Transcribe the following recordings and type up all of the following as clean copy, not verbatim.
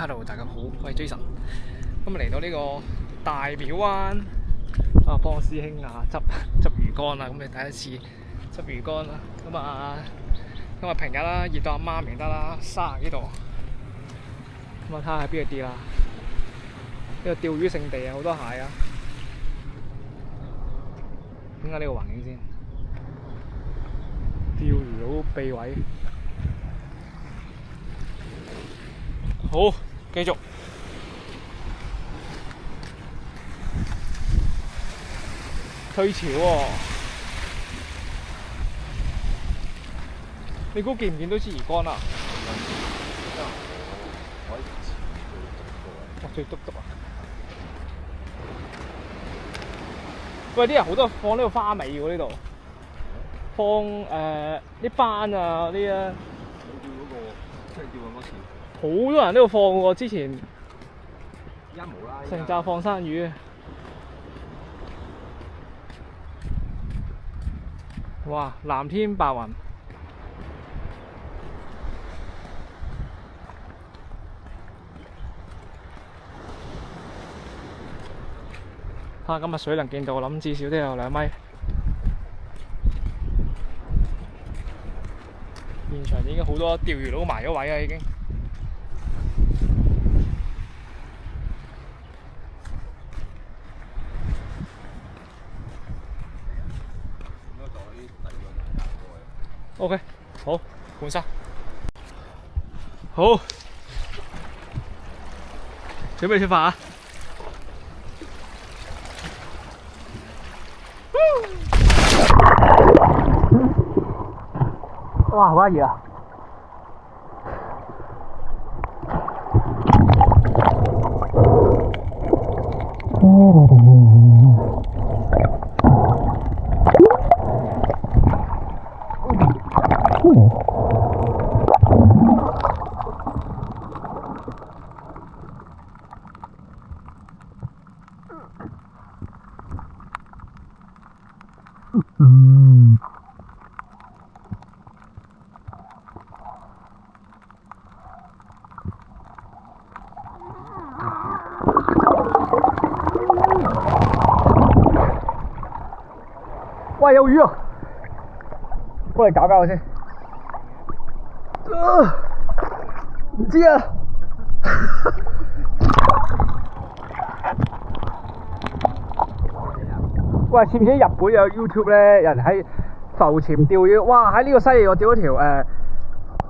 Hello， 大家好，我係 Jason。今日嚟到呢個大廟灣啊，幫師兄啊執魚竿啦。咁你第一次執魚竿啦。咁啊，今日平日啦，熱到阿媽唔得啦，沙呢度。咁啊，睇下喺邊度跌啦。呢個釣魚聖地啊，好多蟹啊。點解呢個環境先？釣魚佬秘位。好，繼續。退潮喎，你估見唔見到支魚竿啊？我最篤篤啊！喂，啲人好多放呢個花尾喎，呢度放啲斑啊嗰啲啊。釣嗰個即係釣咁多次。好多人都度放喎，之前而家冇啦。成紮放生魚。哇！藍天白雲。睇下今日水能見度，我諗至少都有2米。現場已經好多釣魚佬埋咗位啊，已經。OK， 好，換衫。好，準備出發啊！哇，好熱啊！喂，有魚啊！過嚟搞搞先。唔知啊。喂，似唔似日本有 YouTube 咧？人喺浮潛釣魚，哇！喺呢個犀利，我釣咗條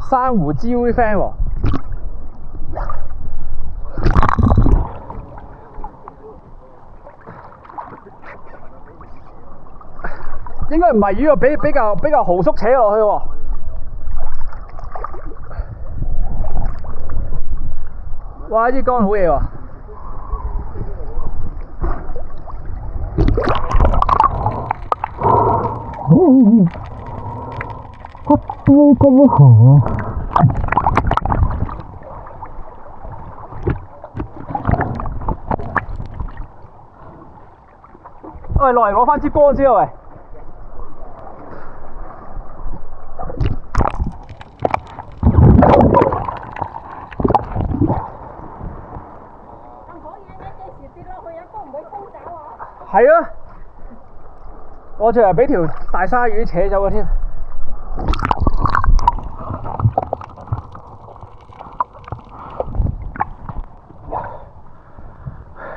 珊瑚礁啲 friend 喎。應該唔係魚啊，比較蠔叔扯落去喎。哇！呢支竿好嘢喎。喂，落嚟攞返支竿先啊！喂。係啊，我就係俾條大鯊魚扯走嘅添。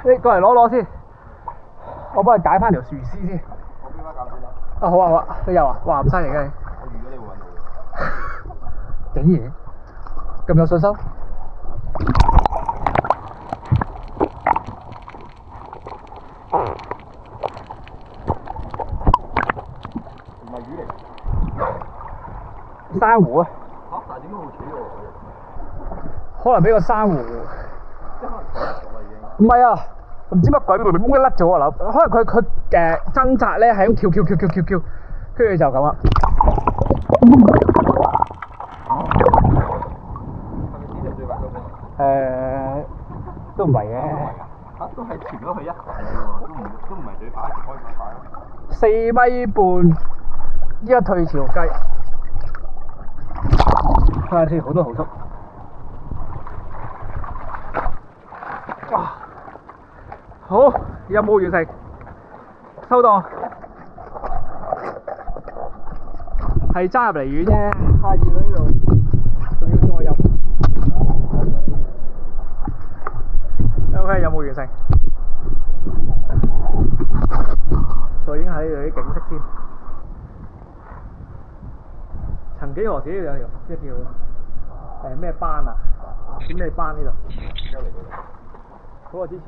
你過嚟攞先，我幫你解翻條樹絲先。我邊把鉸剪啊？啊好啊好啊，你有啊？哇咁犀利嘅你！我預咗你會揾到嘅。竟然咁有信心？唔係魚嚟。珊瑚啊！嚇！但係點解會扯咗落去？可能俾個珊瑚。即係可能扯甩咗啦已經。唔係啊，唔知乜鬼，會唔會甩咗啊？可能佢掙扎咧，係咁翹，跟住就咁啊。係咪史上最快嗰個？都唔係嘅。嚇！都係潛咗去一塊嘅喎，都唔係最快，開咁快咯。 4米半，依家退潮計。睇下先，好多蠔叔。好，任務完成，收檔。係揸入嚟遠啫，太遠啦呢度，仲要再入。OK， 任務完成。再影下呢度啲景色先。曾幾何時呢度有一條咩班啊？叫咩班呢度？好耐之前。